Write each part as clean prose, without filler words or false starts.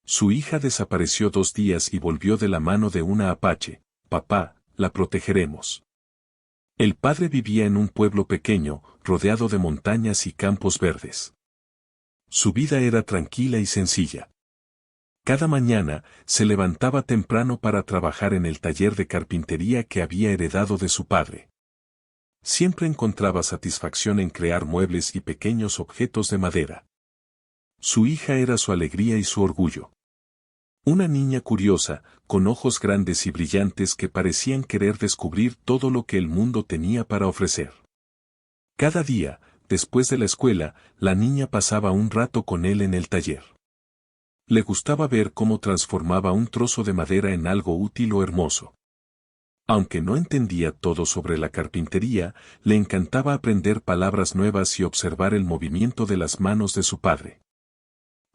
Su hija desapareció 2 días y volvió de la mano de una apache. Papá, la protegeremos. El padre vivía en un pueblo pequeño, rodeado de montañas y campos verdes. Su vida era tranquila y sencilla. Cada mañana, se levantaba temprano para trabajar en el taller de carpintería que había heredado de su padre. Siempre encontraba satisfacción en crear muebles y pequeños objetos de madera. Su hija era su alegría y su orgullo. Una niña curiosa, con ojos grandes y brillantes que parecían querer descubrir todo lo que el mundo tenía para ofrecer. Cada día, después de la escuela, la niña pasaba un rato con él en el taller. Le gustaba ver cómo transformaba un trozo de madera en algo útil o hermoso. Aunque no entendía todo sobre la carpintería, le encantaba aprender palabras nuevas y observar el movimiento de las manos de su padre.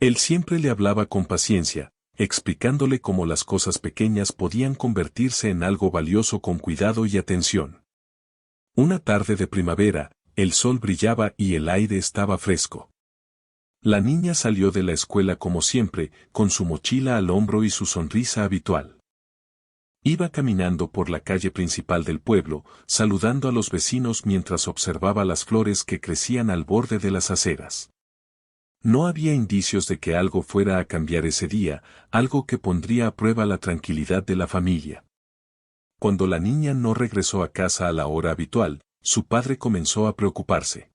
Él siempre le hablaba con paciencia, explicándole cómo las cosas pequeñas podían convertirse en algo valioso con cuidado y atención. Una tarde de primavera, el sol brillaba y el aire estaba fresco. La niña salió de la escuela como siempre, con su mochila al hombro y su sonrisa habitual. Iba caminando por la calle principal del pueblo, saludando a los vecinos mientras observaba las flores que crecían al borde de las aceras. No había indicios de que algo fuera a cambiar ese día, algo que pondría a prueba la tranquilidad de la familia. Cuando la niña no regresó a casa a la hora habitual, su padre comenzó a preocuparse.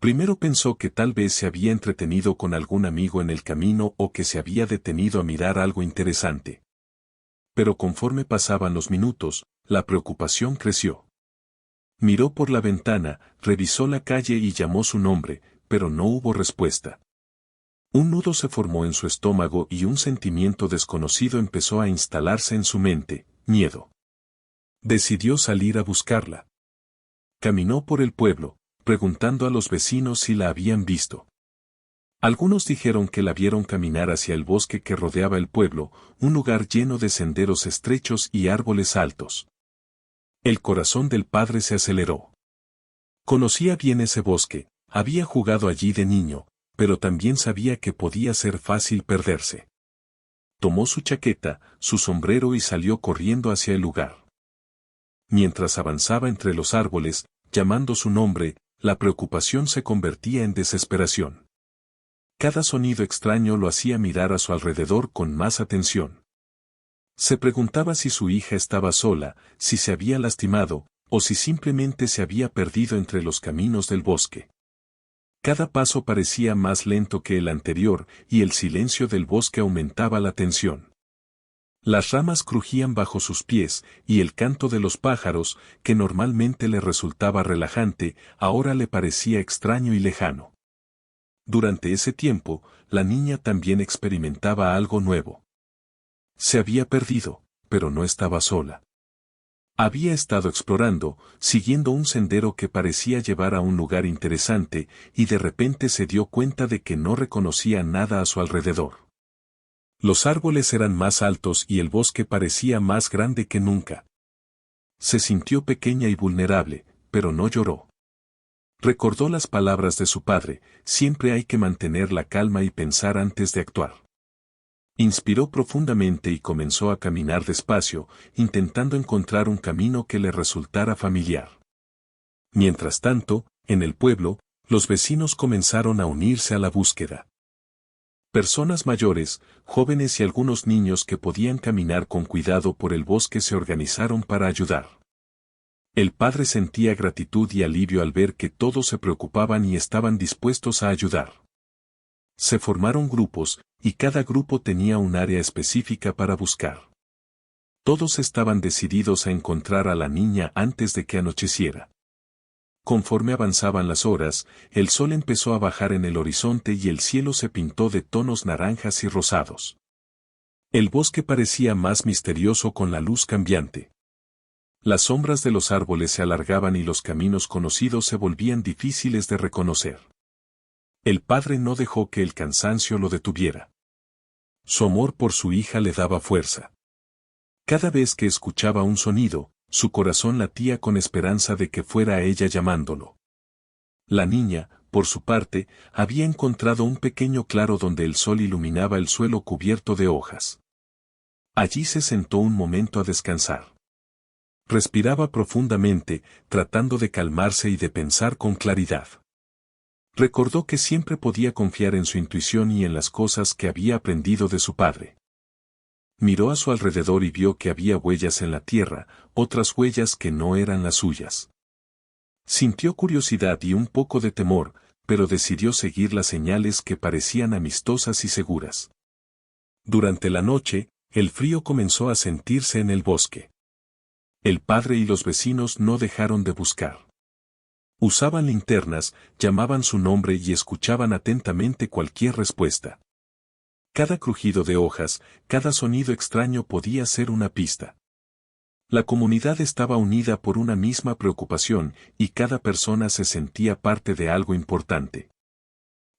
Primero pensó que tal vez se había entretenido con algún amigo en el camino o que se había detenido a mirar algo interesante. Pero conforme pasaban los minutos, la preocupación creció. Miró por la ventana, revisó la calle y llamó su nombre, pero no hubo respuesta. Un nudo se formó en su estómago y un sentimiento desconocido empezó a instalarse en su mente, miedo. Decidió salir a buscarla. Caminó por el pueblo, preguntando a los vecinos si la habían visto. Algunos dijeron que la vieron caminar hacia el bosque que rodeaba el pueblo, un lugar lleno de senderos estrechos y árboles altos. El corazón del padre se aceleró. Conocía bien ese bosque, había jugado allí de niño, pero también sabía que podía ser fácil perderse. Tomó su chaqueta, su sombrero y salió corriendo hacia el lugar. Mientras avanzaba entre los árboles, llamando su nombre, la preocupación se convertía en desesperación. Cada sonido extraño lo hacía mirar a su alrededor con más atención. Se preguntaba si su hija estaba sola, si se había lastimado, o si simplemente se había perdido entre los caminos del bosque. Cada paso parecía más lento que el anterior y el silencio del bosque aumentaba la tensión. Las ramas crujían bajo sus pies y el canto de los pájaros, que normalmente le resultaba relajante, ahora le parecía extraño y lejano. Durante ese tiempo, la niña también experimentaba algo nuevo. Se había perdido, pero no estaba sola. Había estado explorando, siguiendo un sendero que parecía llevar a un lugar interesante, y de repente se dio cuenta de que no reconocía nada a su alrededor. Los árboles eran más altos y el bosque parecía más grande que nunca. Se sintió pequeña y vulnerable, pero no lloró. Recordó las palabras de su padre: siempre hay que mantener la calma y pensar antes de actuar. Inspiró profundamente y comenzó a caminar despacio, intentando encontrar un camino que le resultara familiar. Mientras tanto, en el pueblo, los vecinos comenzaron a unirse a la búsqueda. Personas mayores, jóvenes y algunos niños que podían caminar con cuidado por el bosque se organizaron para ayudar. El padre sentía gratitud y alivio al ver que todos se preocupaban y estaban dispuestos a ayudar. Se formaron grupos, y cada grupo tenía un área específica para buscar. Todos estaban decididos a encontrar a la niña antes de que anocheciera. Conforme avanzaban las horas, el sol empezó a bajar en el horizonte y el cielo se pintó de tonos naranjas y rosados. El bosque parecía más misterioso con la luz cambiante. Las sombras de los árboles se alargaban y los caminos conocidos se volvían difíciles de reconocer. El padre no dejó que el cansancio lo detuviera. Su amor por su hija le daba fuerza. Cada vez que escuchaba un sonido, su corazón latía con esperanza de que fuera ella llamándolo. La niña, por su parte, había encontrado un pequeño claro donde el sol iluminaba el suelo cubierto de hojas. Allí se sentó un momento a descansar. Respiraba profundamente, tratando de calmarse y de pensar con claridad. Recordó que siempre podía confiar en su intuición y en las cosas que había aprendido de su padre. Miró a su alrededor y vio que había huellas en la tierra, otras huellas que no eran las suyas. Sintió curiosidad y un poco de temor, pero decidió seguir las señales que parecían amistosas y seguras. Durante la noche, el frío comenzó a sentirse en el bosque. El padre y los vecinos no dejaron de buscar. Usaban linternas, llamaban su nombre y escuchaban atentamente cualquier respuesta. Cada crujido de hojas, cada sonido extraño podía ser una pista. La comunidad estaba unida por una misma preocupación y cada persona se sentía parte de algo importante.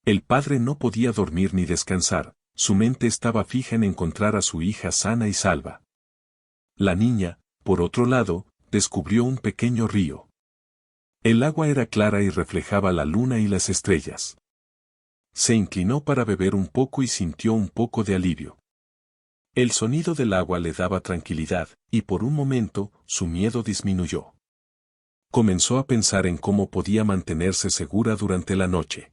El padre no podía dormir ni descansar, su mente estaba fija en encontrar a su hija sana y salva. La niña, por otro lado, descubrió un pequeño río. El agua era clara y reflejaba la luna y las estrellas. Se inclinó para beber un poco y sintió un poco de alivio. El sonido del agua le daba tranquilidad, y por un momento, su miedo disminuyó. Comenzó a pensar en cómo podía mantenerse segura durante la noche.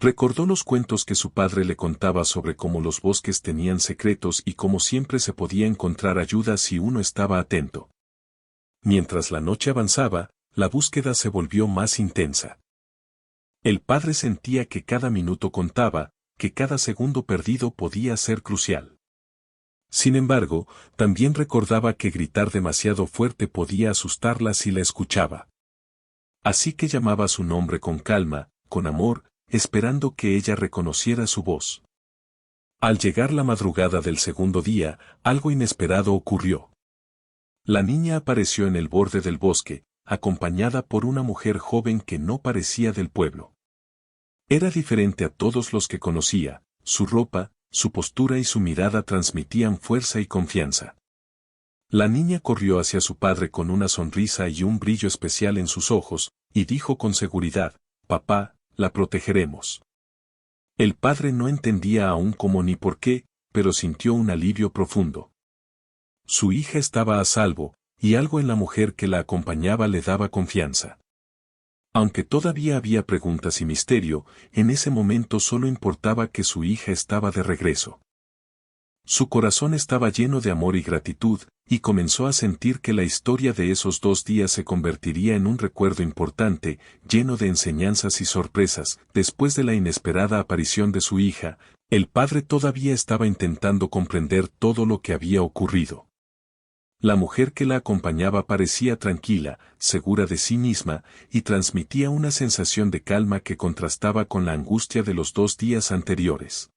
Recordó los cuentos que su padre le contaba sobre cómo los bosques tenían secretos y cómo siempre se podía encontrar ayuda si uno estaba atento. Mientras la noche avanzaba, la búsqueda se volvió más intensa. El padre sentía que cada minuto contaba, que cada segundo perdido podía ser crucial. Sin embargo, también recordaba que gritar demasiado fuerte podía asustarla si la escuchaba. Así que llamaba su nombre con calma, con amor, esperando que ella reconociera su voz. Al llegar la madrugada del segundo día, algo inesperado ocurrió. La niña apareció en el borde del bosque, acompañada por una mujer joven que no parecía del pueblo. Era diferente a todos los que conocía, su ropa, su postura y su mirada transmitían fuerza y confianza. La niña corrió hacia su padre con una sonrisa y un brillo especial en sus ojos, y dijo con seguridad: «Papá, la protegeremos». El padre no entendía aún cómo ni por qué, pero sintió un alivio profundo. Su hija estaba a salvo, y algo en la mujer que la acompañaba le daba confianza. Aunque todavía había preguntas y misterio, en ese momento solo importaba que su hija estaba de regreso. Su corazón estaba lleno de amor y gratitud, y comenzó a sentir que la historia de esos 2 días se convertiría en un recuerdo importante, lleno de enseñanzas y sorpresas. Después de la inesperada aparición de su hija, el padre todavía estaba intentando comprender todo lo que había ocurrido. La mujer que la acompañaba parecía tranquila, segura de sí misma, y transmitía una sensación de calma que contrastaba con la angustia de los 2 días anteriores.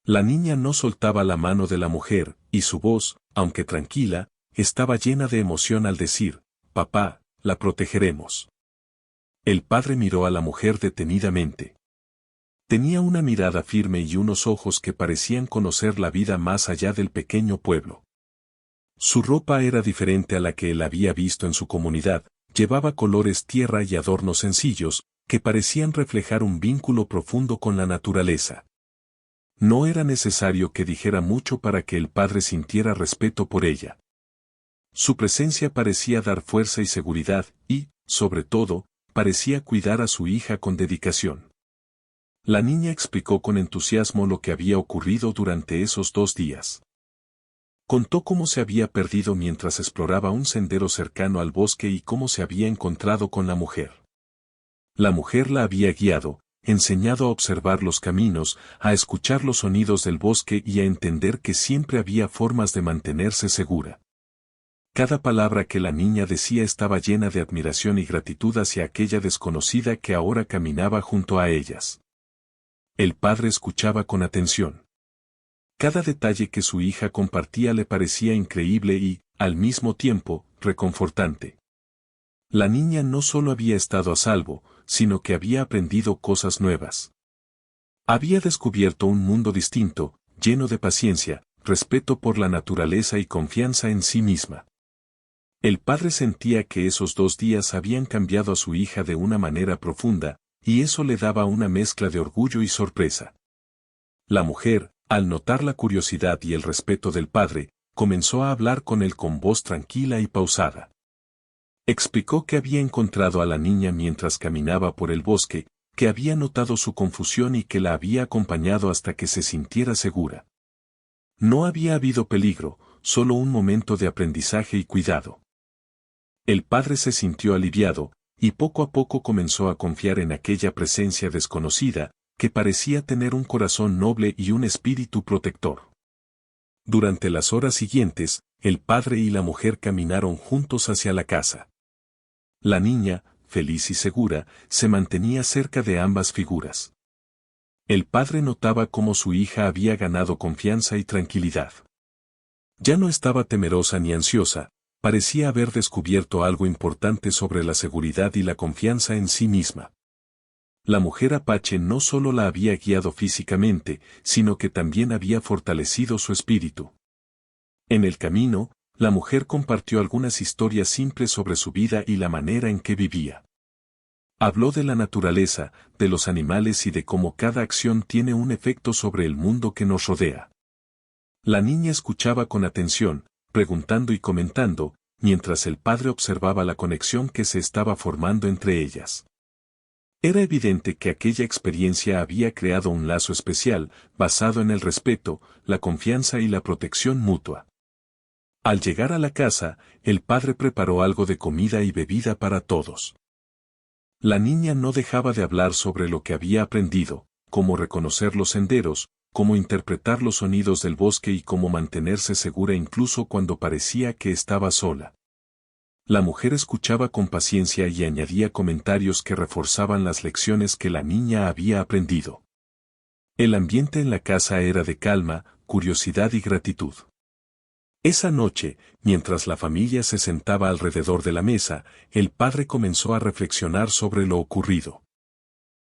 La niña no soltaba la mano de la mujer, y su voz, aunque tranquila, estaba llena de emoción al decir: «Papá, la protegeremos». El padre miró a la mujer detenidamente. Tenía una mirada firme y unos ojos que parecían conocer la vida más allá del pequeño pueblo. Su ropa era diferente a la que él había visto en su comunidad, llevaba colores tierra y adornos sencillos, que parecían reflejar un vínculo profundo con la naturaleza. No era necesario que dijera mucho para que el padre sintiera respeto por ella. Su presencia parecía dar fuerza y seguridad, y, sobre todo, parecía cuidar a su hija con dedicación. La niña explicó con entusiasmo lo que había ocurrido durante esos 2 días. Contó cómo se había perdido mientras exploraba un sendero cercano al bosque y cómo se había encontrado con la mujer. La mujer la había guiado, enseñado a observar los caminos, a escuchar los sonidos del bosque y a entender que siempre había formas de mantenerse segura. Cada palabra que la niña decía estaba llena de admiración y gratitud hacia aquella desconocida que ahora caminaba junto a ellas. El padre escuchaba con atención. Cada detalle que su hija compartía le parecía increíble y, al mismo tiempo, reconfortante. La niña no solo había estado a salvo, sino que había aprendido cosas nuevas. Había descubierto un mundo distinto, lleno de paciencia, respeto por la naturaleza y confianza en sí misma. El padre sentía que esos 2 días habían cambiado a su hija de una manera profunda, y eso le daba una mezcla de orgullo y sorpresa. La mujer, al notar la curiosidad y el respeto del padre, comenzó a hablar con él con voz tranquila y pausada. Explicó que había encontrado a la niña mientras caminaba por el bosque, que había notado su confusión y que la había acompañado hasta que se sintiera segura. No había habido peligro, solo un momento de aprendizaje y cuidado. El padre se sintió aliviado, y poco a poco comenzó a confiar en aquella presencia desconocida, que parecía tener un corazón noble y un espíritu protector. Durante las horas siguientes, el padre y la mujer caminaron juntos hacia la casa. La niña, feliz y segura, se mantenía cerca de ambas figuras. El padre notaba cómo su hija había ganado confianza y tranquilidad. Ya no estaba temerosa ni ansiosa, parecía haber descubierto algo importante sobre la seguridad y la confianza en sí misma. La mujer Apache no solo la había guiado físicamente, sino que también había fortalecido su espíritu. En el camino, la mujer compartió algunas historias simples sobre su vida y la manera en que vivía. Habló de la naturaleza, de los animales y de cómo cada acción tiene un efecto sobre el mundo que nos rodea. La niña escuchaba con atención, preguntando y comentando, mientras el padre observaba la conexión que se estaba formando entre ellas. Era evidente que aquella experiencia había creado un lazo especial, basado en el respeto, la confianza y la protección mutua. Al llegar a la casa, el padre preparó algo de comida y bebida para todos. La niña no dejaba de hablar sobre lo que había aprendido, cómo reconocer los senderos, cómo interpretar los sonidos del bosque y cómo mantenerse segura incluso cuando parecía que estaba sola. La mujer escuchaba con paciencia y añadía comentarios que reforzaban las lecciones que la niña había aprendido. El ambiente en la casa era de calma, curiosidad y gratitud. Esa noche, mientras la familia se sentaba alrededor de la mesa, el padre comenzó a reflexionar sobre lo ocurrido.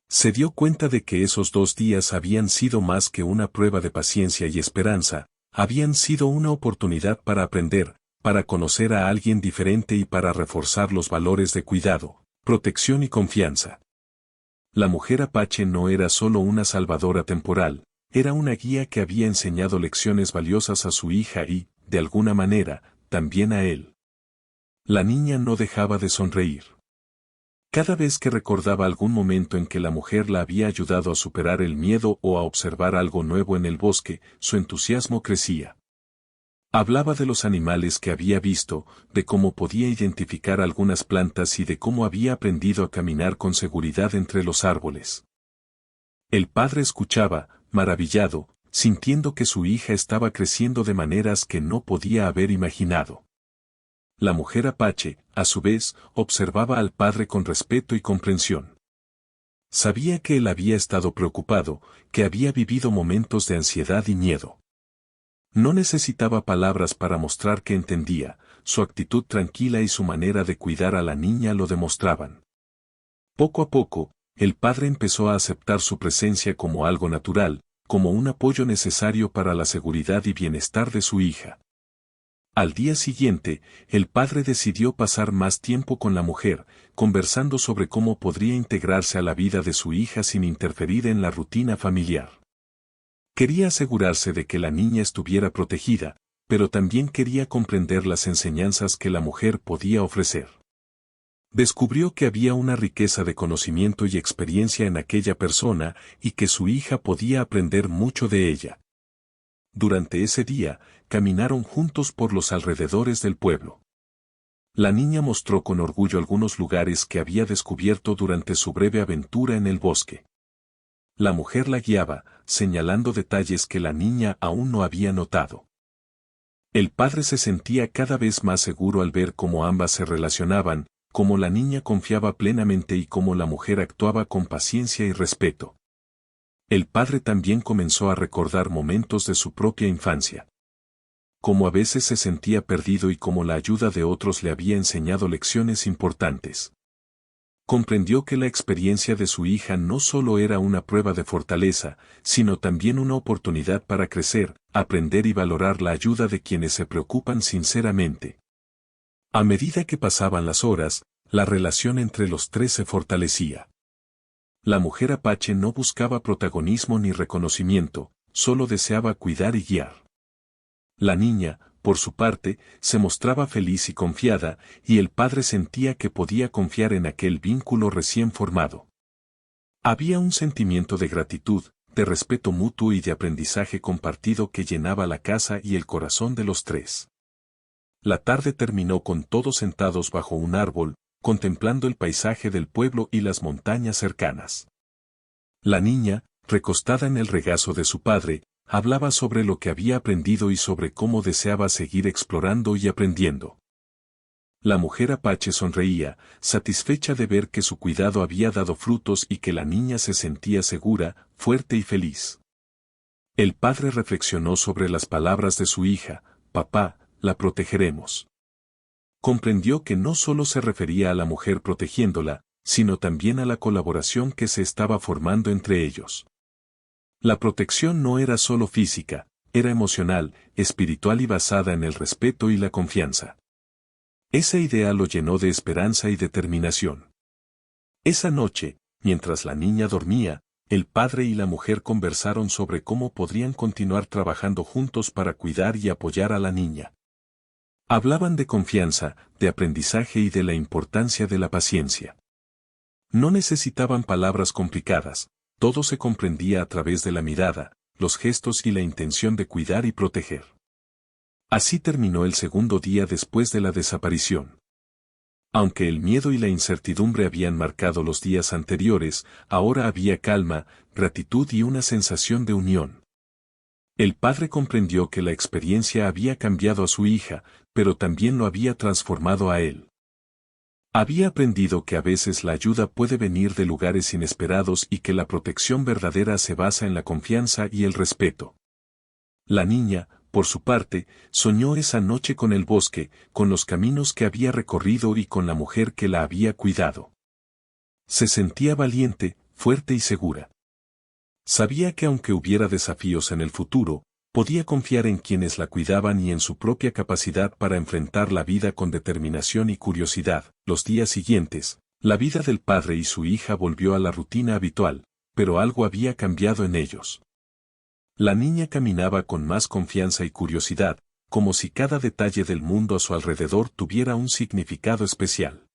Se dio cuenta de que esos 2 días habían sido más que una prueba de paciencia y esperanza, habían sido una oportunidad para aprender, para conocer a alguien diferente y para reforzar los valores de cuidado, protección y confianza. La mujer Apache no era solo una salvadora temporal, era una guía que había enseñado lecciones valiosas a su hija y, de alguna manera, también a él. La niña no dejaba de sonreír. Cada vez que recordaba algún momento en que la mujer la había ayudado a superar el miedo o a observar algo nuevo en el bosque, su entusiasmo crecía. Hablaba de los animales que había visto, de cómo podía identificar algunas plantas y de cómo había aprendido a caminar con seguridad entre los árboles. El padre escuchaba, maravillado, sintiendo que su hija estaba creciendo de maneras que no podía haber imaginado. La mujer Apache, a su vez, observaba al padre con respeto y comprensión. Sabía que él había estado preocupado, que había vivido momentos de ansiedad y miedo. No necesitaba palabras para mostrar que entendía, su actitud tranquila y su manera de cuidar a la niña lo demostraban. Poco a poco, el padre empezó a aceptar su presencia como algo natural, como un apoyo necesario para la seguridad y bienestar de su hija. Al día siguiente, el padre decidió pasar más tiempo con la mujer, conversando sobre cómo podría integrarse a la vida de su hija sin interferir en la rutina familiar. Quería asegurarse de que la niña estuviera protegida, pero también quería comprender las enseñanzas que la mujer podía ofrecer. Descubrió que había una riqueza de conocimiento y experiencia en aquella persona y que su hija podía aprender mucho de ella. Durante ese día, caminaron juntos por los alrededores del pueblo. La niña mostró con orgullo algunos lugares que había descubierto durante su breve aventura en el bosque. La mujer la guiaba, señalando detalles que la niña aún no había notado. El padre se sentía cada vez más seguro al ver cómo ambas se relacionaban, cómo la niña confiaba plenamente y cómo la mujer actuaba con paciencia y respeto. El padre también comenzó a recordar momentos de su propia infancia. Cómo a veces se sentía perdido y cómo la ayuda de otros le había enseñado lecciones importantes. Comprendió que la experiencia de su hija no solo era una prueba de fortaleza, sino también una oportunidad para crecer, aprender y valorar la ayuda de quienes se preocupan sinceramente. A medida que pasaban las horas, la relación entre los tres se fortalecía. La mujer apache no buscaba protagonismo ni reconocimiento, solo deseaba cuidar y guiar. La niña, por su parte, se mostraba feliz y confiada, y el padre sentía que podía confiar en aquel vínculo recién formado. Había un sentimiento de gratitud, de respeto mutuo y de aprendizaje compartido que llenaba la casa y el corazón de los tres. La tarde terminó con todos sentados bajo un árbol, contemplando el paisaje del pueblo y las montañas cercanas. La niña, recostada en el regazo de su padre, hablaba sobre lo que había aprendido y sobre cómo deseaba seguir explorando y aprendiendo. La mujer apache sonreía, satisfecha de ver que su cuidado había dado frutos y que la niña se sentía segura, fuerte y feliz. El padre reflexionó sobre las palabras de su hija: papá, la protegeremos. Comprendió que no solo se refería a la mujer protegiéndola, sino también a la colaboración que se estaba formando entre ellos. La protección no era solo física, era emocional, espiritual y basada en el respeto y la confianza. Esa idea lo llenó de esperanza y determinación. Esa noche, mientras la niña dormía, el padre y la mujer conversaron sobre cómo podrían continuar trabajando juntos para cuidar y apoyar a la niña. Hablaban de confianza, de aprendizaje y de la importancia de la paciencia. No necesitaban palabras complicadas, todo se comprendía a través de la mirada, los gestos y la intención de cuidar y proteger. Así terminó el segundo día después de la desaparición. Aunque el miedo y la incertidumbre habían marcado los días anteriores, ahora había calma, gratitud y una sensación de unión. El padre comprendió que la experiencia había cambiado a su hija, pero también lo había transformado a él. Había aprendido que a veces la ayuda puede venir de lugares inesperados y que la protección verdadera se basa en la confianza y el respeto. La niña, por su parte, soñó esa noche con el bosque, con los caminos que había recorrido y con la mujer que la había cuidado. Se sentía valiente, fuerte y segura. Sabía que aunque hubiera desafíos en el futuro, podía confiar en quienes la cuidaban y en su propia capacidad para enfrentar la vida con determinación y curiosidad. Los días siguientes, la vida del padre y su hija volvió a la rutina habitual, pero algo había cambiado en ellos. La niña caminaba con más confianza y curiosidad, como si cada detalle del mundo a su alrededor tuviera un significado especial.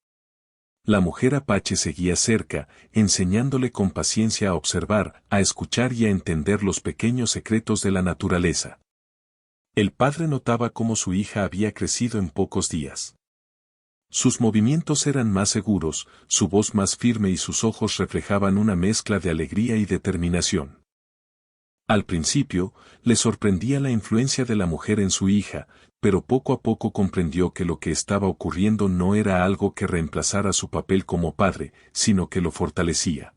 La mujer apache seguía cerca, enseñándole con paciencia a observar, a escuchar y a entender los pequeños secretos de la naturaleza. El padre notaba cómo su hija había crecido en pocos días. Sus movimientos eran más seguros, su voz más firme y sus ojos reflejaban una mezcla de alegría y determinación. Al principio, le sorprendía la influencia de la mujer en su hija, pero poco a poco comprendió que lo que estaba ocurriendo no era algo que reemplazara su papel como padre, sino que lo fortalecía.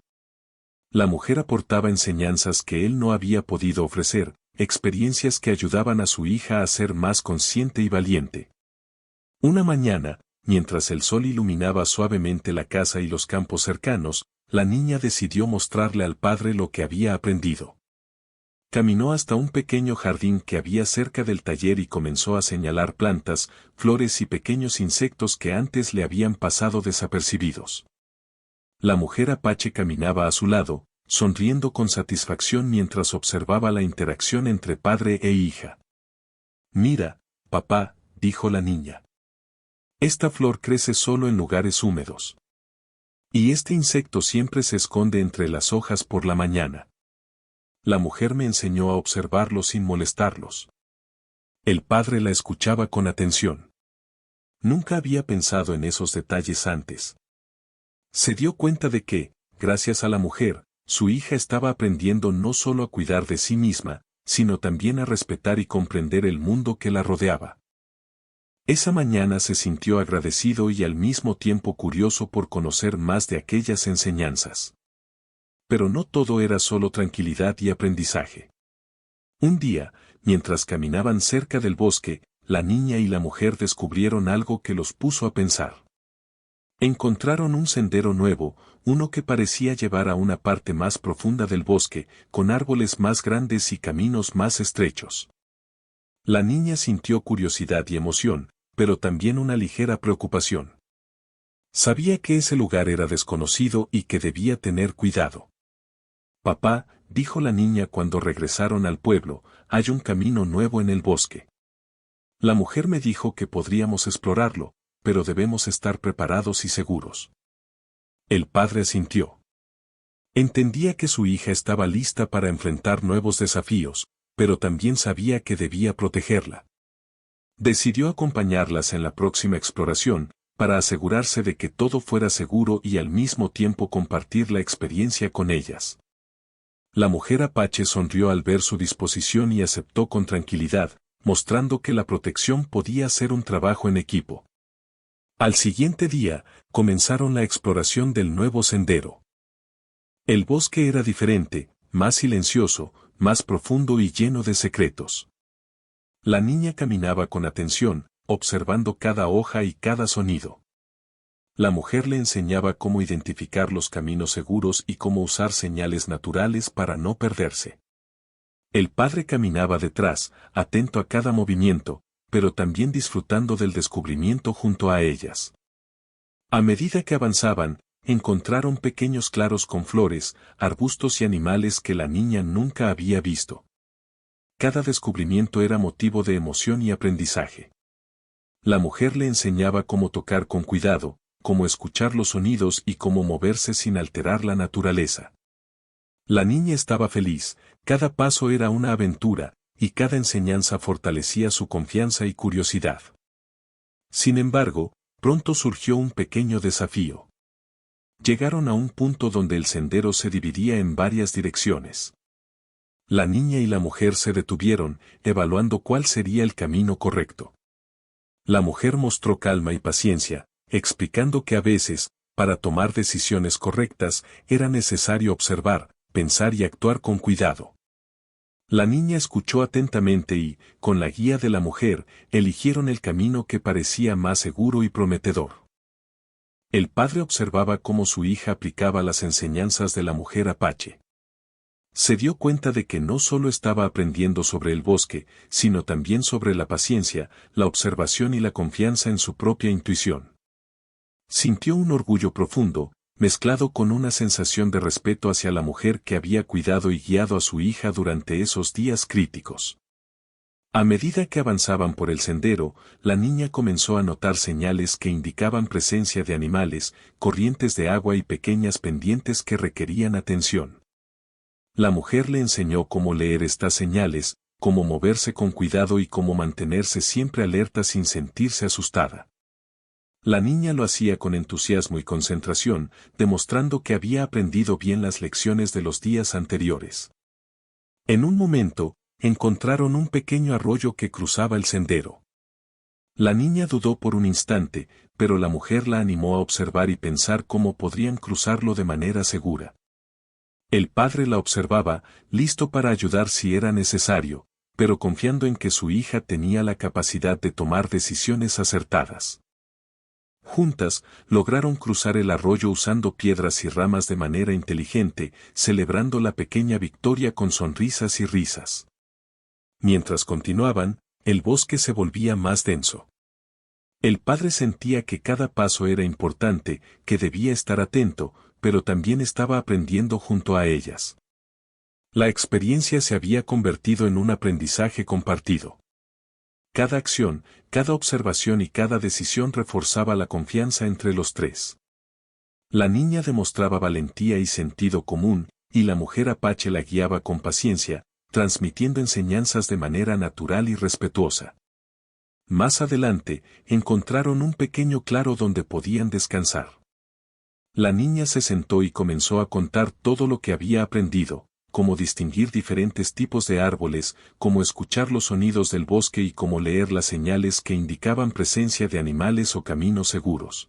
La mujer aportaba enseñanzas que él no había podido ofrecer, experiencias que ayudaban a su hija a ser más consciente y valiente. Una mañana, mientras el sol iluminaba suavemente la casa y los campos cercanos, la niña decidió mostrarle al padre lo que había aprendido. Caminó hasta un pequeño jardín que había cerca del taller y comenzó a señalar plantas, flores y pequeños insectos que antes le habían pasado desapercibidos. La mujer apache caminaba a su lado, sonriendo con satisfacción mientras observaba la interacción entre padre e hija. «Mira, papá», dijo la niña. «Esta flor crece solo en lugares húmedos. Y este insecto siempre se esconde entre las hojas por la mañana». La mujer me enseñó a observarlos sin molestarlos. El padre la escuchaba con atención. Nunca había pensado en esos detalles antes. Se dio cuenta de que, gracias a la mujer, su hija estaba aprendiendo no solo a cuidar de sí misma, sino también a respetar y comprender el mundo que la rodeaba. Esa mañana se sintió agradecido y al mismo tiempo curioso por conocer más de aquellas enseñanzas. Pero no todo era solo tranquilidad y aprendizaje. Un día, mientras caminaban cerca del bosque, la niña y la mujer descubrieron algo que los puso a pensar. Encontraron un sendero nuevo, uno que parecía llevar a una parte más profunda del bosque, con árboles más grandes y caminos más estrechos. La niña sintió curiosidad y emoción, pero también una ligera preocupación. Sabía que ese lugar era desconocido y que debía tener cuidado. Papá, dijo la niña cuando regresaron al pueblo, hay un camino nuevo en el bosque. La mujer me dijo que podríamos explorarlo, pero debemos estar preparados y seguros. El padre asintió. Entendía que su hija estaba lista para enfrentar nuevos desafíos, pero también sabía que debía protegerla. Decidió acompañarlas en la próxima exploración, para asegurarse de que todo fuera seguro y al mismo tiempo compartir la experiencia con ellas. La mujer apache sonrió al ver su disposición y aceptó con tranquilidad, mostrando que la protección podía ser un trabajo en equipo. Al siguiente día, comenzaron la exploración del nuevo sendero. El bosque era diferente, más silencioso, más profundo y lleno de secretos. La niña caminaba con atención, observando cada hoja y cada sonido. La mujer le enseñaba cómo identificar los caminos seguros y cómo usar señales naturales para no perderse. El padre caminaba detrás, atento a cada movimiento, pero también disfrutando del descubrimiento junto a ellas. A medida que avanzaban, encontraron pequeños claros con flores, arbustos y animales que la niña nunca había visto. Cada descubrimiento era motivo de emoción y aprendizaje. La mujer le enseñaba cómo tocar con cuidado, cómo escuchar los sonidos y cómo moverse sin alterar la naturaleza. La niña estaba feliz, cada paso era una aventura, y cada enseñanza fortalecía su confianza y curiosidad. Sin embargo, pronto surgió un pequeño desafío. Llegaron a un punto donde el sendero se dividía en varias direcciones. La niña y la mujer se detuvieron, evaluando cuál sería el camino correcto. La mujer mostró calma y paciencia, explicando que a veces, para tomar decisiones correctas, era necesario observar, pensar y actuar con cuidado. La niña escuchó atentamente y, con la guía de la mujer, eligieron el camino que parecía más seguro y prometedor. El padre observaba cómo su hija aplicaba las enseñanzas de la mujer apache. Se dio cuenta de que no solo estaba aprendiendo sobre el bosque, sino también sobre la paciencia, la observación y la confianza en su propia intuición. Sintió un orgullo profundo, mezclado con una sensación de respeto hacia la mujer que había cuidado y guiado a su hija durante esos días críticos. A medida que avanzaban por el sendero, la niña comenzó a notar señales que indicaban presencia de animales, corrientes de agua y pequeñas pendientes que requerían atención. La mujer le enseñó cómo leer estas señales, cómo moverse con cuidado y cómo mantenerse siempre alerta sin sentirse asustada. La niña lo hacía con entusiasmo y concentración, demostrando que había aprendido bien las lecciones de los días anteriores. En un momento, encontraron un pequeño arroyo que cruzaba el sendero. La niña dudó por un instante, pero la mujer la animó a observar y pensar cómo podrían cruzarlo de manera segura. El padre la observaba, listo para ayudar si era necesario, pero confiando en que su hija tenía la capacidad de tomar decisiones acertadas. Juntas, lograron cruzar el arroyo usando piedras y ramas de manera inteligente, celebrando la pequeña victoria con sonrisas y risas. Mientras continuaban, el bosque se volvía más denso. El padre sentía que cada paso era importante, que debía estar atento, pero también estaba aprendiendo junto a ellas. La experiencia se había convertido en un aprendizaje compartido. Cada acción, cada observación y cada decisión reforzaba la confianza entre los tres. La niña demostraba valentía y sentido común, y la mujer apache la guiaba con paciencia, transmitiendo enseñanzas de manera natural y respetuosa. Más adelante, encontraron un pequeño claro donde podían descansar. La niña se sentó y comenzó a contar todo lo que había aprendido, cómo distinguir diferentes tipos de árboles, cómo escuchar los sonidos del bosque y cómo leer las señales que indicaban presencia de animales o caminos seguros.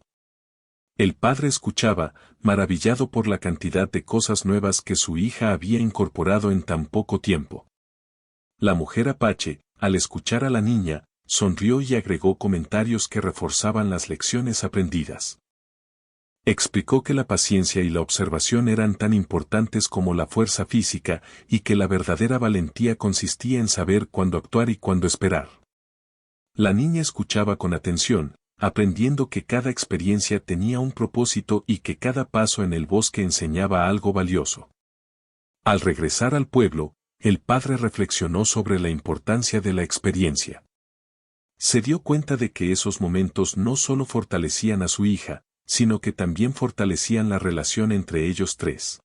El padre escuchaba, maravillado por la cantidad de cosas nuevas que su hija había incorporado en tan poco tiempo. La mujer apache, al escuchar a la niña, sonrió y agregó comentarios que reforzaban las lecciones aprendidas. Explicó que la paciencia y la observación eran tan importantes como la fuerza física y que la verdadera valentía consistía en saber cuándo actuar y cuándo esperar. La niña escuchaba con atención, aprendiendo que cada experiencia tenía un propósito y que cada paso en el bosque enseñaba algo valioso. Al regresar al pueblo, el padre reflexionó sobre la importancia de la experiencia. Se dio cuenta de que esos momentos no solo fortalecían a su hija, sino que también fortalecían la relación entre ellos tres.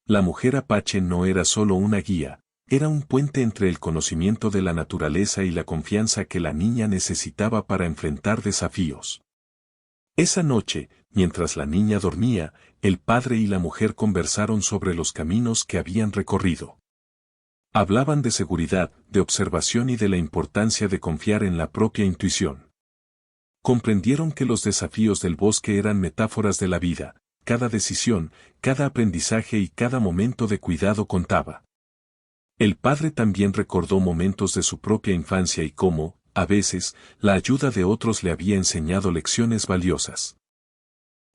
La mujer apache no era solo una guía, era un puente entre el conocimiento de la naturaleza y la confianza que la niña necesitaba para enfrentar desafíos. Esa noche, mientras la niña dormía, el padre y la mujer conversaron sobre los caminos que habían recorrido. Hablaban de seguridad, de observación y de la importancia de confiar en la propia intuición. Comprendieron que los desafíos del bosque eran metáforas de la vida, cada decisión, cada aprendizaje y cada momento de cuidado contaba. El padre también recordó momentos de su propia infancia y cómo, a veces, la ayuda de otros le había enseñado lecciones valiosas.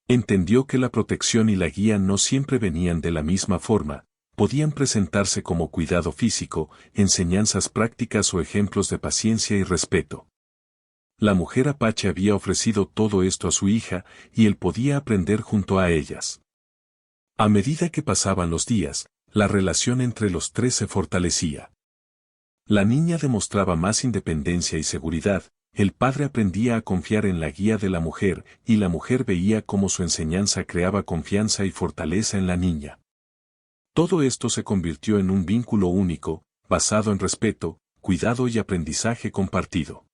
Entendió que la protección y la guía no siempre venían de la misma forma, podían presentarse como cuidado físico, enseñanzas prácticas o ejemplos de paciencia y respeto. La mujer apache había ofrecido todo esto a su hija, y él podía aprender junto a ellas. A medida que pasaban los días, la relación entre los tres se fortalecía. La niña demostraba más independencia y seguridad, el padre aprendía a confiar en la guía de la mujer, y la mujer veía cómo su enseñanza creaba confianza y fortaleza en la niña. Todo esto se convirtió en un vínculo único, basado en respeto, cuidado y aprendizaje compartido.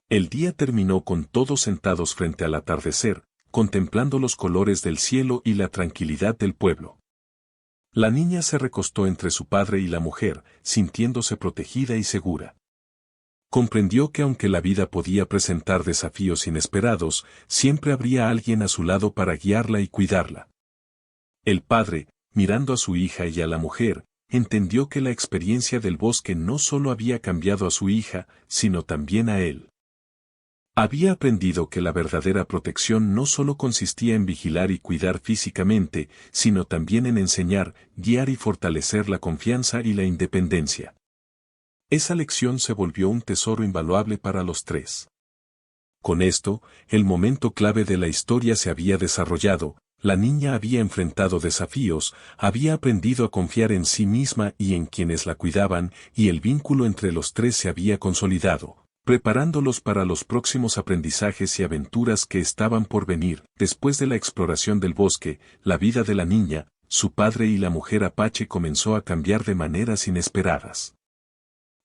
El día terminó con todos sentados frente al atardecer, contemplando los colores del cielo y la tranquilidad del pueblo. La niña se recostó entre su padre y la mujer, sintiéndose protegida y segura. Comprendió que aunque la vida podía presentar desafíos inesperados, siempre habría alguien a su lado para guiarla y cuidarla. El padre, mirando a su hija y a la mujer, entendió que la experiencia del bosque no solo había cambiado a su hija, sino también a él. Había aprendido que la verdadera protección no solo consistía en vigilar y cuidar físicamente, sino también en enseñar, guiar y fortalecer la confianza y la independencia. Esa lección se volvió un tesoro invaluable para los tres. Con esto, el momento clave de la historia se había desarrollado, la niña había enfrentado desafíos, había aprendido a confiar en sí misma y en quienes la cuidaban, y el vínculo entre los tres se había consolidado, preparándolos para los próximos aprendizajes y aventuras que estaban por venir. Después de la exploración del bosque, la vida de la niña, su padre y la mujer apache comenzó a cambiar de maneras inesperadas.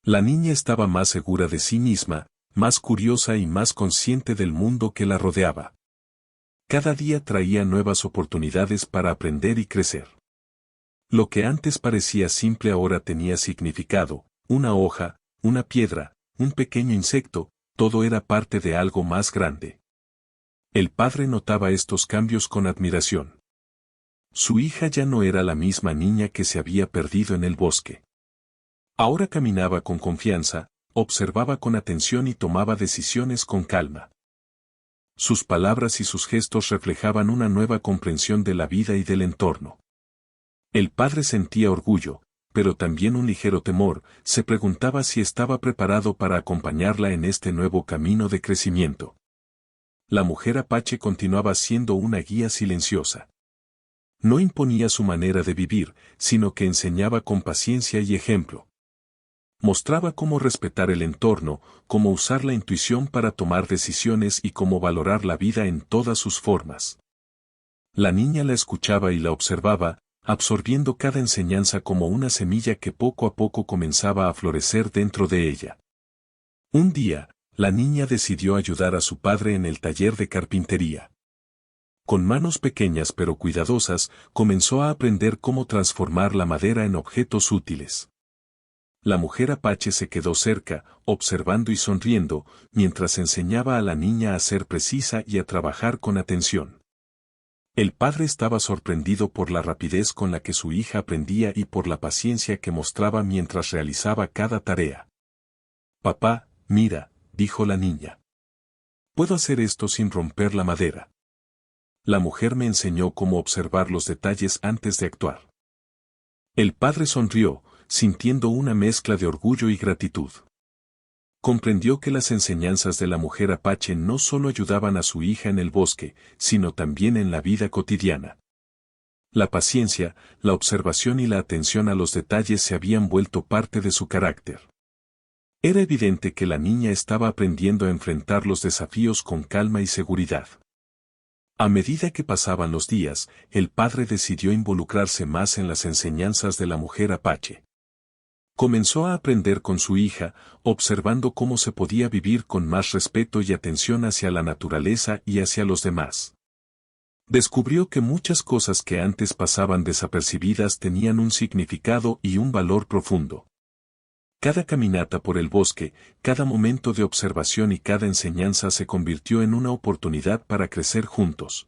La niña estaba más segura de sí misma, más curiosa y más consciente del mundo que la rodeaba. Cada día traía nuevas oportunidades para aprender y crecer. Lo que antes parecía simple ahora tenía significado, una hoja, una piedra, un pequeño insecto, todo era parte de algo más grande. El padre notaba estos cambios con admiración. Su hija ya no era la misma niña que se había perdido en el bosque. Ahora caminaba con confianza, observaba con atención y tomaba decisiones con calma. Sus palabras y sus gestos reflejaban una nueva comprensión de la vida y del entorno. El padre sentía orgullo, pero también un ligero temor, se preguntaba si estaba preparado para acompañarla en este nuevo camino de crecimiento. La mujer apache continuaba siendo una guía silenciosa. No imponía su manera de vivir, sino que enseñaba con paciencia y ejemplo. Mostraba cómo respetar el entorno, cómo usar la intuición para tomar decisiones y cómo valorar la vida en todas sus formas. La niña la escuchaba y la observaba, absorbiendo cada enseñanza como una semilla que poco a poco comenzaba a florecer dentro de ella. Un día, la niña decidió ayudar a su padre en el taller de carpintería. Con manos pequeñas pero cuidadosas, comenzó a aprender cómo transformar la madera en objetos útiles. La mujer apache se quedó cerca, observando y sonriendo, mientras enseñaba a la niña a ser precisa y a trabajar con atención. El padre estaba sorprendido por la rapidez con la que su hija aprendía y por la paciencia que mostraba mientras realizaba cada tarea. «Papá, mira», dijo la niña. «Puedo hacer esto sin romper la madera». La mujer me enseñó cómo observar los detalles antes de actuar. El padre sonrió, sintiendo una mezcla de orgullo y gratitud. Comprendió que las enseñanzas de la mujer apache no solo ayudaban a su hija en el bosque, sino también en la vida cotidiana. La paciencia, la observación y la atención a los detalles se habían vuelto parte de su carácter. Era evidente que la niña estaba aprendiendo a enfrentar los desafíos con calma y seguridad. A medida que pasaban los días, el padre decidió involucrarse más en las enseñanzas de la mujer apache. Comenzó a aprender con su hija, observando cómo se podía vivir con más respeto y atención hacia la naturaleza y hacia los demás. Descubrió que muchas cosas que antes pasaban desapercibidas tenían un significado y un valor profundo. Cada caminata por el bosque, cada momento de observación y cada enseñanza se convirtió en una oportunidad para crecer juntos.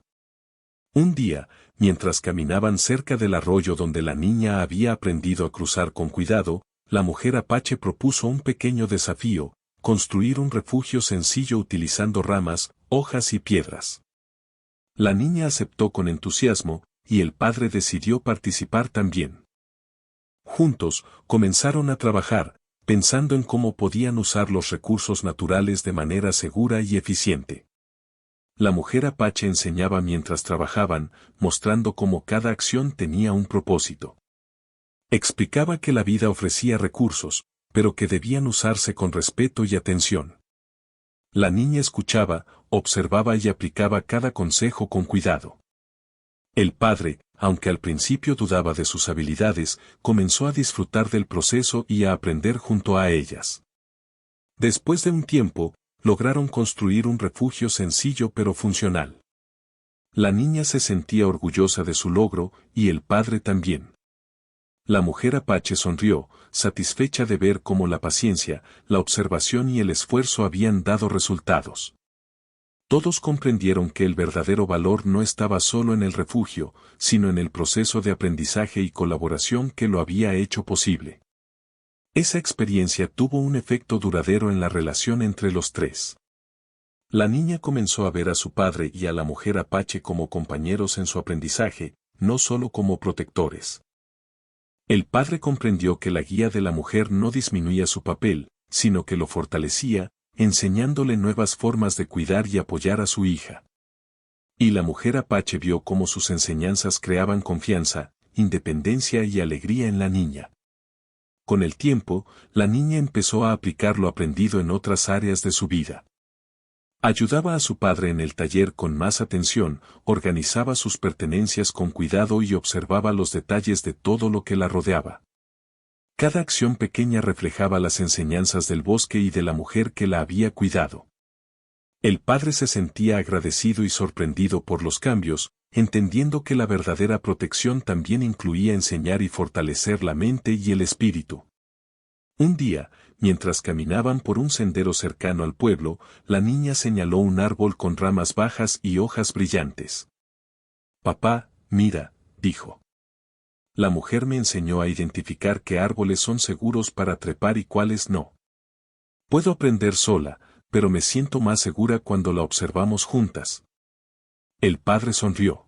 Un día, mientras caminaban cerca del arroyo donde la niña había aprendido a cruzar con cuidado, la mujer apache propuso un pequeño desafío: construir un refugio sencillo utilizando ramas, hojas y piedras. La niña aceptó con entusiasmo, y el padre decidió participar también. Juntos, comenzaron a trabajar, pensando en cómo podían usar los recursos naturales de manera segura y eficiente. La mujer apache enseñaba mientras trabajaban, mostrando cómo cada acción tenía un propósito. Explicaba que la vida ofrecía recursos, pero que debían usarse con respeto y atención. La niña escuchaba, observaba y aplicaba cada consejo con cuidado. El padre, aunque al principio dudaba de sus habilidades, comenzó a disfrutar del proceso y a aprender junto a ellas. Después de un tiempo, lograron construir un refugio sencillo pero funcional. La niña se sentía orgullosa de su logro, y el padre también. La mujer apache sonrió, satisfecha de ver cómo la paciencia, la observación y el esfuerzo habían dado resultados. Todos comprendieron que el verdadero valor no estaba solo en el refugio, sino en el proceso de aprendizaje y colaboración que lo había hecho posible. Esa experiencia tuvo un efecto duradero en la relación entre los tres. La niña comenzó a ver a su padre y a la mujer apache como compañeros en su aprendizaje, no solo como protectores. El padre comprendió que la guía de la mujer no disminuía su papel, sino que lo fortalecía, enseñándole nuevas formas de cuidar y apoyar a su hija. Y la mujer apache vio cómo sus enseñanzas creaban confianza, independencia y alegría en la niña. Con el tiempo, la niña empezó a aplicar lo aprendido en otras áreas de su vida. Ayudaba a su padre en el taller con más atención, organizaba sus pertenencias con cuidado y observaba los detalles de todo lo que la rodeaba. Cada acción pequeña reflejaba las enseñanzas del bosque y de la mujer que la había cuidado. El padre se sentía agradecido y sorprendido por los cambios, entendiendo que la verdadera protección también incluía enseñar y fortalecer la mente y el espíritu. Un día, mientras caminaban por un sendero cercano al pueblo, la niña señaló un árbol con ramas bajas y hojas brillantes. «Papá, mira», dijo. La mujer me enseñó a identificar qué árboles son seguros para trepar y cuáles no. Puedo aprender sola, pero me siento más segura cuando la observamos juntas. El padre sonrió.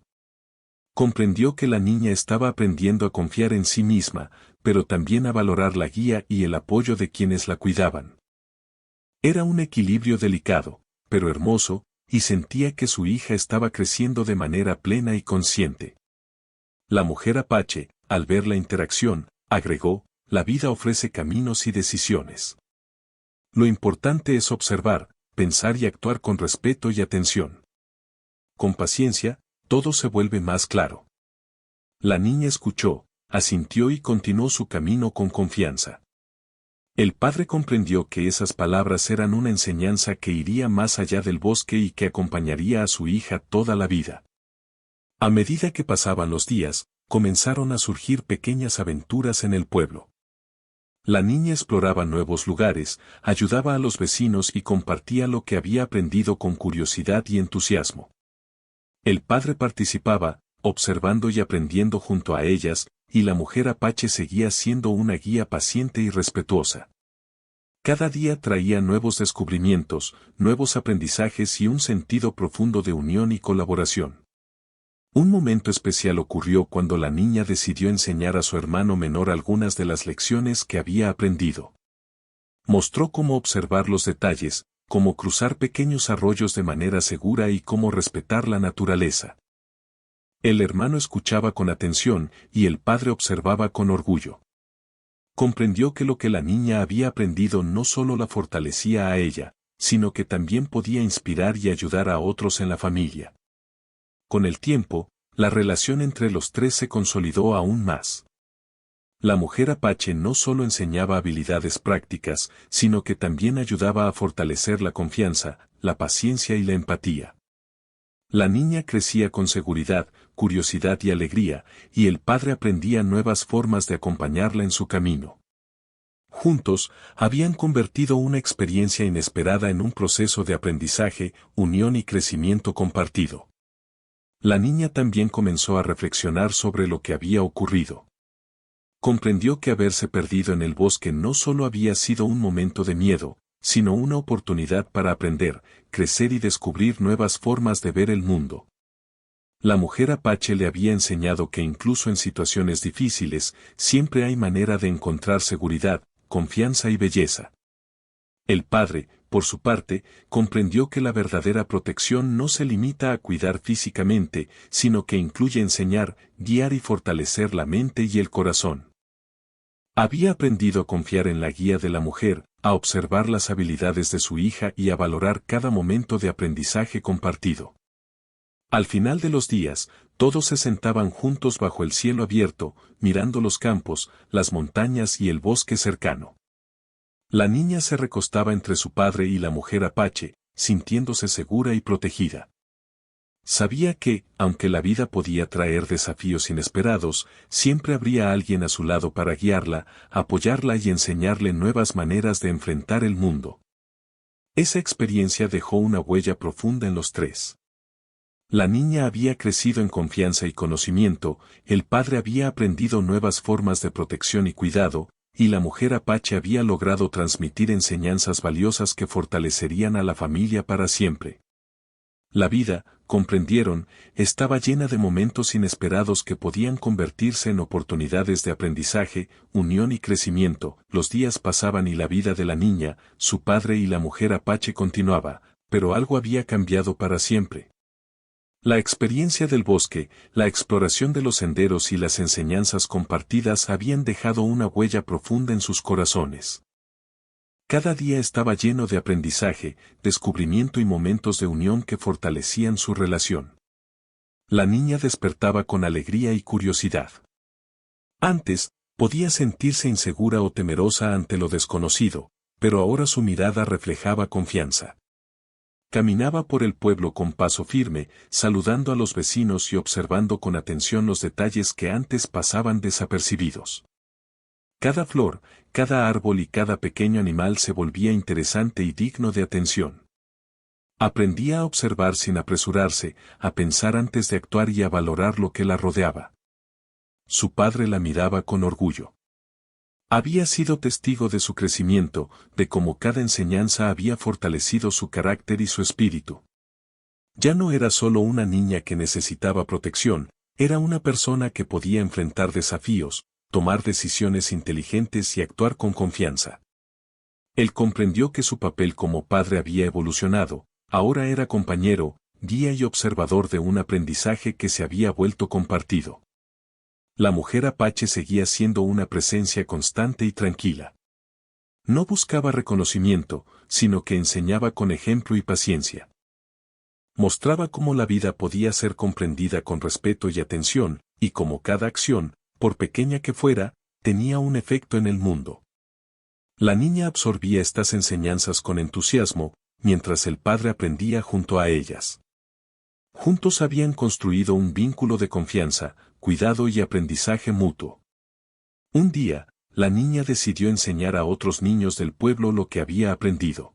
Comprendió que la niña estaba aprendiendo a confiar en sí misma, pero también a valorar la guía y el apoyo de quienes la cuidaban. Era un equilibrio delicado, pero hermoso, y sentía que su hija estaba creciendo de manera plena y consciente. La mujer apache, al ver la interacción, agregó: la vida ofrece caminos y decisiones. Lo importante es observar, pensar y actuar con respeto y atención. Con paciencia, todo se vuelve más claro. La niña escuchó, asintió y continuó su camino con confianza. El padre comprendió que esas palabras eran una enseñanza que iría más allá del bosque y que acompañaría a su hija toda la vida. A medida que pasaban los días, comenzaron a surgir pequeñas aventuras en el pueblo. La niña exploraba nuevos lugares, ayudaba a los vecinos y compartía lo que había aprendido con curiosidad y entusiasmo. El padre participaba, observando y aprendiendo junto a ellas, y la mujer apache seguía siendo una guía paciente y respetuosa. Cada día traía nuevos descubrimientos, nuevos aprendizajes y un sentido profundo de unión y colaboración. Un momento especial ocurrió cuando la niña decidió enseñar a su hermano menor algunas de las lecciones que había aprendido. Mostró cómo observar los detalles, cómo cruzar pequeños arroyos de manera segura y cómo respetar la naturaleza. El hermano escuchaba con atención y el padre observaba con orgullo. Comprendió que lo que la niña había aprendido no solo la fortalecía a ella, sino que también podía inspirar y ayudar a otros en la familia. Con el tiempo, la relación entre los tres se consolidó aún más. La mujer Apache no solo enseñaba habilidades prácticas, sino que también ayudaba a fortalecer la confianza, la paciencia y la empatía. La niña crecía con seguridad, curiosidad y alegría, y el padre aprendía nuevas formas de acompañarla en su camino. Juntos, habían convertido una experiencia inesperada en un proceso de aprendizaje, unión y crecimiento compartido. La niña también comenzó a reflexionar sobre lo que había ocurrido. Comprendió que haberse perdido en el bosque no solo había sido un momento de miedo, sino una oportunidad para aprender, crecer y descubrir nuevas formas de ver el mundo. La mujer Apache le había enseñado que incluso en situaciones difíciles, siempre hay manera de encontrar seguridad, confianza y belleza. El padre, por su parte, comprendió que la verdadera protección no se limita a cuidar físicamente, sino que incluye enseñar, guiar y fortalecer la mente y el corazón. Había aprendido a confiar en la guía de la mujer, a observar las habilidades de su hija y a valorar cada momento de aprendizaje compartido. Al final de los días, todos se sentaban juntos bajo el cielo abierto, mirando los campos, las montañas y el bosque cercano. La niña se recostaba entre su padre y la mujer Apache, sintiéndose segura y protegida. Sabía que, aunque la vida podía traer desafíos inesperados, siempre habría alguien a su lado para guiarla, apoyarla y enseñarle nuevas maneras de enfrentar el mundo. Esa experiencia dejó una huella profunda en los tres. La niña había crecido en confianza y conocimiento, el padre había aprendido nuevas formas de protección y cuidado, y la mujer Apache había logrado transmitir enseñanzas valiosas que fortalecerían a la familia para siempre. La vida, comprendieron, estaba llena de momentos inesperados que podían convertirse en oportunidades de aprendizaje, unión y crecimiento. Los días pasaban y la vida de la niña, su padre y la mujer Apache continuaba, pero algo había cambiado para siempre. La experiencia del bosque, la exploración de los senderos y las enseñanzas compartidas habían dejado una huella profunda en sus corazones. Cada día estaba lleno de aprendizaje, descubrimiento y momentos de unión que fortalecían su relación. La niña despertaba con alegría y curiosidad. Antes, podía sentirse insegura o temerosa ante lo desconocido, pero ahora su mirada reflejaba confianza. Caminaba por el pueblo con paso firme, saludando a los vecinos y observando con atención los detalles que antes pasaban desapercibidos. Cada flor, cada árbol y cada pequeño animal se volvía interesante y digno de atención. Aprendía a observar sin apresurarse, a pensar antes de actuar y a valorar lo que la rodeaba. Su padre la miraba con orgullo. Había sido testigo de su crecimiento, de cómo cada enseñanza había fortalecido su carácter y su espíritu. Ya no era solo una niña que necesitaba protección, era una persona que podía enfrentar desafíos, tomar decisiones inteligentes y actuar con confianza. Él comprendió que su papel como padre había evolucionado, ahora era compañero, guía y observador de un aprendizaje que se había vuelto compartido. La mujer Apache seguía siendo una presencia constante y tranquila. No buscaba reconocimiento, sino que enseñaba con ejemplo y paciencia. Mostraba cómo la vida podía ser comprendida con respeto y atención, y cómo cada acción, por pequeña que fuera, tenía un efecto en el mundo. La niña absorbía estas enseñanzas con entusiasmo, mientras el padre aprendía junto a ellas. Juntos habían construido un vínculo de confianza, cuidado y aprendizaje mutuo. Un día, la niña decidió enseñar a otros niños del pueblo lo que había aprendido.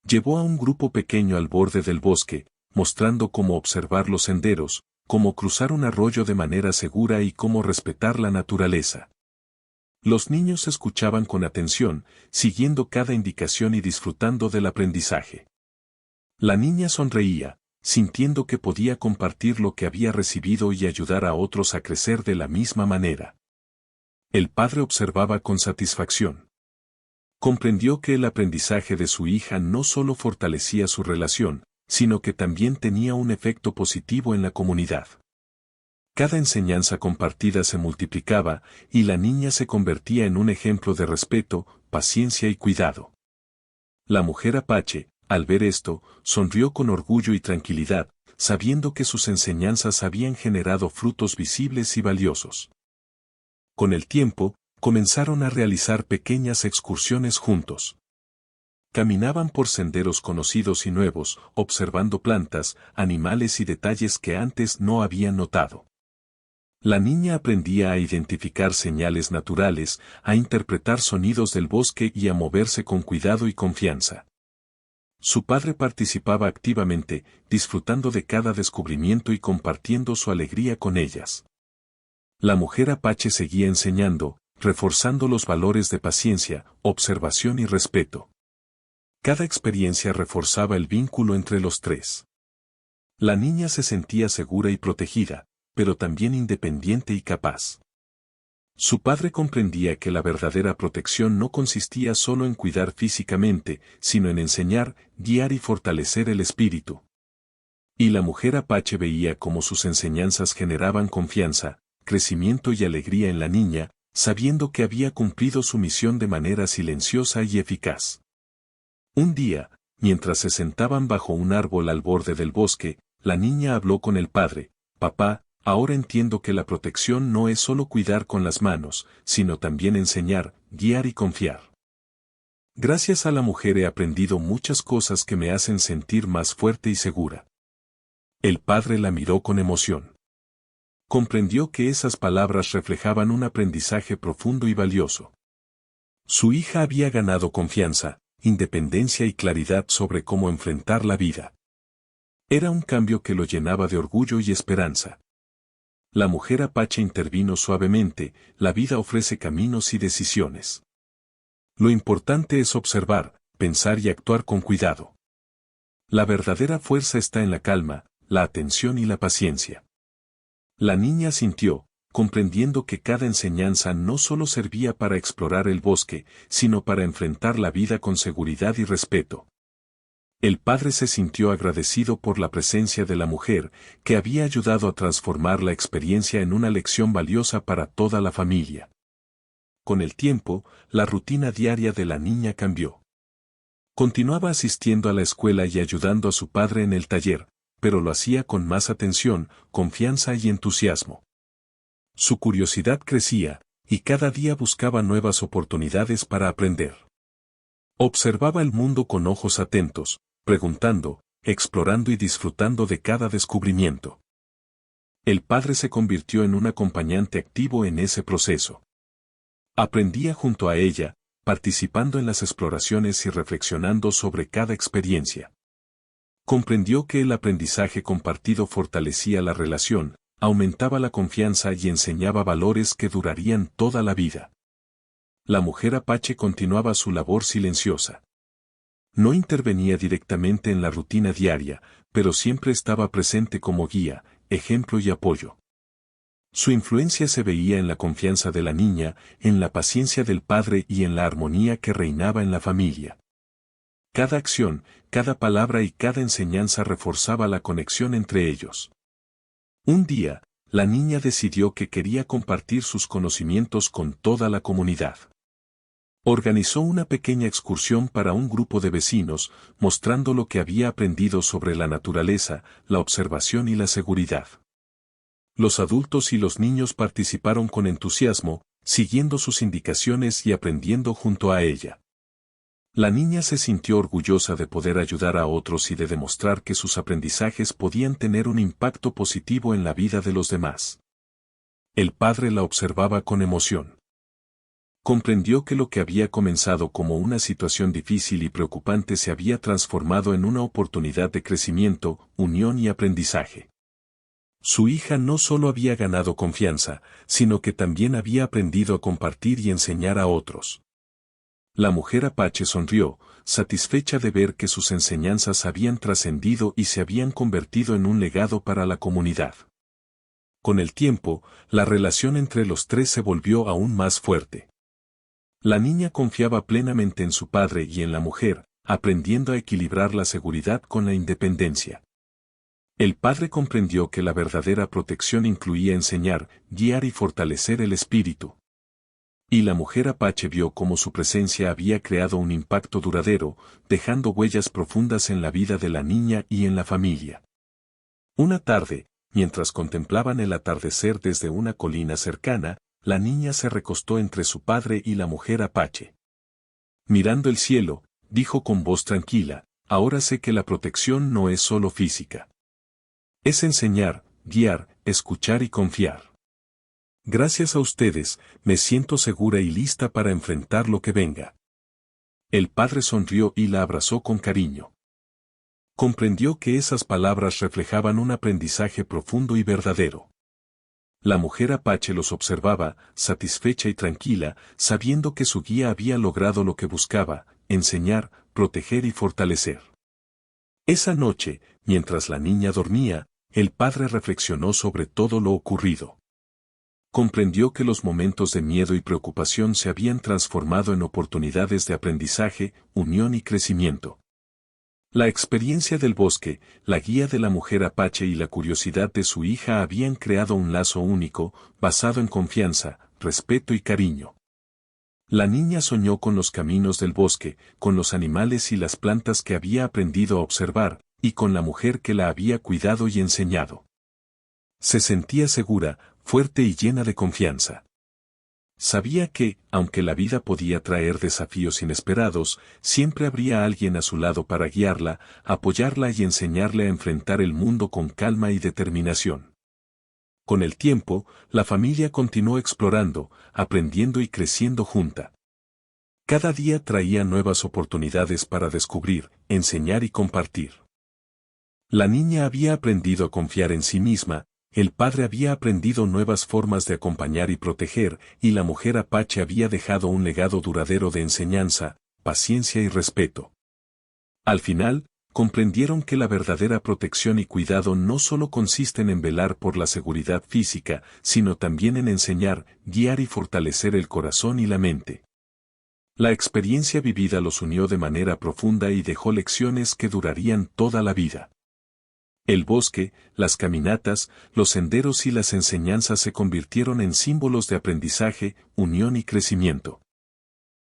Llevó a un grupo pequeño al borde del bosque, mostrando cómo observar los senderos, cómo cruzar un arroyo de manera segura y cómo respetar la naturaleza. Los niños escuchaban con atención, siguiendo cada indicación y disfrutando del aprendizaje. La niña sonreía, sintiendo que podía compartir lo que había recibido y ayudar a otros a crecer de la misma manera. El padre observaba con satisfacción. Comprendió que el aprendizaje de su hija no solo fortalecía su relación, sino que también tenía un efecto positivo en la comunidad. Cada enseñanza compartida se multiplicaba, y la niña se convertía en un ejemplo de respeto, paciencia y cuidado. La mujer Apache, al ver esto, sonrió con orgullo y tranquilidad, sabiendo que sus enseñanzas habían generado frutos visibles y valiosos. Con el tiempo, comenzaron a realizar pequeñas excursiones juntos. Caminaban por senderos conocidos y nuevos, observando plantas, animales y detalles que antes no habían notado. La niña aprendía a identificar señales naturales, a interpretar sonidos del bosque y a moverse con cuidado y confianza. Su padre participaba activamente, disfrutando de cada descubrimiento y compartiendo su alegría con ellas. La mujer Apache seguía enseñando, reforzando los valores de paciencia, observación y respeto. Cada experiencia reforzaba el vínculo entre los tres. La niña se sentía segura y protegida, pero también independiente y capaz. Su padre comprendía que la verdadera protección no consistía solo en cuidar físicamente, sino en enseñar, guiar y fortalecer el espíritu. Y la mujer Apache veía cómo sus enseñanzas generaban confianza, crecimiento y alegría en la niña, sabiendo que había cumplido su misión de manera silenciosa y eficaz. Un día, mientras se sentaban bajo un árbol al borde del bosque, la niña habló con el padre: «Papá, ahora entiendo que la protección no es solo cuidar con las manos, sino también enseñar, guiar y confiar. Gracias a la mujer he aprendido muchas cosas que me hacen sentir más fuerte y segura». El padre la miró con emoción. Comprendió que esas palabras reflejaban un aprendizaje profundo y valioso. Su hija había ganado confianza, independencia y claridad sobre cómo enfrentar la vida. Era un cambio que lo llenaba de orgullo y esperanza. La mujer Apache intervino suavemente: «La vida ofrece caminos y decisiones. Lo importante es observar, pensar y actuar con cuidado. La verdadera fuerza está en la calma, la atención y la paciencia». La niña sintió, comprendiendo que cada enseñanza no solo servía para explorar el bosque, sino para enfrentar la vida con seguridad y respeto. El padre se sintió agradecido por la presencia de la mujer, que había ayudado a transformar la experiencia en una lección valiosa para toda la familia. Con el tiempo, la rutina diaria de la niña cambió. Continuaba asistiendo a la escuela y ayudando a su padre en el taller, pero lo hacía con más atención, confianza y entusiasmo. Su curiosidad crecía, y cada día buscaba nuevas oportunidades para aprender. Observaba el mundo con ojos atentos, preguntando, explorando y disfrutando de cada descubrimiento. El padre se convirtió en un acompañante activo en ese proceso. Aprendía junto a ella, participando en las exploraciones y reflexionando sobre cada experiencia. Comprendió que el aprendizaje compartido fortalecía la relación, aumentaba la confianza y enseñaba valores que durarían toda la vida. La mujer Apache continuaba su labor silenciosa. No intervenía directamente en la rutina diaria, pero siempre estaba presente como guía, ejemplo y apoyo. Su influencia se veía en la confianza de la niña, en la paciencia del padre y en la armonía que reinaba en la familia. Cada acción, cada palabra y cada enseñanza reforzaba la conexión entre ellos. Un día, la niña decidió que quería compartir sus conocimientos con toda la comunidad. Organizó una pequeña excursión para un grupo de vecinos, mostrando lo que había aprendido sobre la naturaleza, la observación y la seguridad. Los adultos y los niños participaron con entusiasmo, siguiendo sus indicaciones y aprendiendo junto a ella. La niña se sintió orgullosa de poder ayudar a otros y de demostrar que sus aprendizajes podían tener un impacto positivo en la vida de los demás. El padre la observaba con emoción. Comprendió que lo que había comenzado como una situación difícil y preocupante se había transformado en una oportunidad de crecimiento, unión y aprendizaje. Su hija no solo había ganado confianza, sino que también había aprendido a compartir y enseñar a otros. La mujer Apache sonrió, satisfecha de ver que sus enseñanzas habían trascendido y se habían convertido en un legado para la comunidad. Con el tiempo, la relación entre los tres se volvió aún más fuerte. La niña confiaba plenamente en su padre y en la mujer, aprendiendo a equilibrar la seguridad con la independencia. El padre comprendió que la verdadera protección incluía enseñar, guiar y fortalecer el espíritu. Y la mujer Apache vio cómo su presencia había creado un impacto duradero, dejando huellas profundas en la vida de la niña y en la familia. Una tarde, mientras contemplaban el atardecer desde una colina cercana, la niña se recostó entre su padre y la mujer Apache. Mirando el cielo, dijo con voz tranquila, ahora sé que la protección no es solo física. Es enseñar, guiar, escuchar y confiar. Gracias a ustedes, me siento segura y lista para enfrentar lo que venga. El padre sonrió y la abrazó con cariño. Comprendió que esas palabras reflejaban un aprendizaje profundo y verdadero. La mujer Apache los observaba, satisfecha y tranquila, sabiendo que su guía había logrado lo que buscaba, enseñar, proteger y fortalecer. Esa noche, mientras la niña dormía, el padre reflexionó sobre todo lo ocurrido. Comprendió que los momentos de miedo y preocupación se habían transformado en oportunidades de aprendizaje, unión y crecimiento. La experiencia del bosque, la guía de la mujer Apache y la curiosidad de su hija habían creado un lazo único, basado en confianza, respeto y cariño. La niña soñó con los caminos del bosque, con los animales y las plantas que había aprendido a observar, y con la mujer que la había cuidado y enseñado. Se sentía segura, fuerte y llena de confianza. Sabía que, aunque la vida podía traer desafíos inesperados, siempre habría alguien a su lado para guiarla, apoyarla y enseñarle a enfrentar el mundo con calma y determinación. Con el tiempo, la familia continuó explorando, aprendiendo y creciendo junta. Cada día traía nuevas oportunidades para descubrir, enseñar y compartir. La niña había aprendido a confiar en sí misma, el padre había aprendido nuevas formas de acompañar y proteger, y la mujer Apache había dejado un legado duradero de enseñanza, paciencia y respeto. Al final, comprendieron que la verdadera protección y cuidado no solo consisten en velar por la seguridad física, sino también en enseñar, guiar y fortalecer el corazón y la mente. La experiencia vivida los unió de manera profunda y dejó lecciones que durarían toda la vida. El bosque, las caminatas, los senderos y las enseñanzas se convirtieron en símbolos de aprendizaje, unión y crecimiento.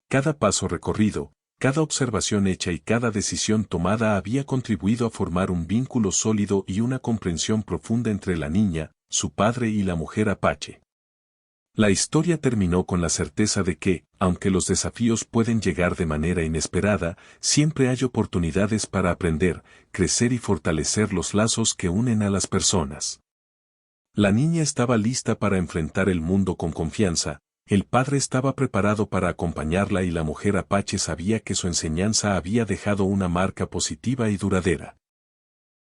Cada paso recorrido, cada observación hecha y cada decisión tomada había contribuido a formar un vínculo sólido y una comprensión profunda entre la niña, su padre y la mujer Apache. La historia terminó con la certeza de que, aunque los desafíos pueden llegar de manera inesperada, siempre hay oportunidades para aprender, crecer y fortalecer los lazos que unen a las personas. La niña estaba lista para enfrentar el mundo con confianza, el padre estaba preparado para acompañarla y la mujer Apache sabía que su enseñanza había dejado una marca positiva y duradera.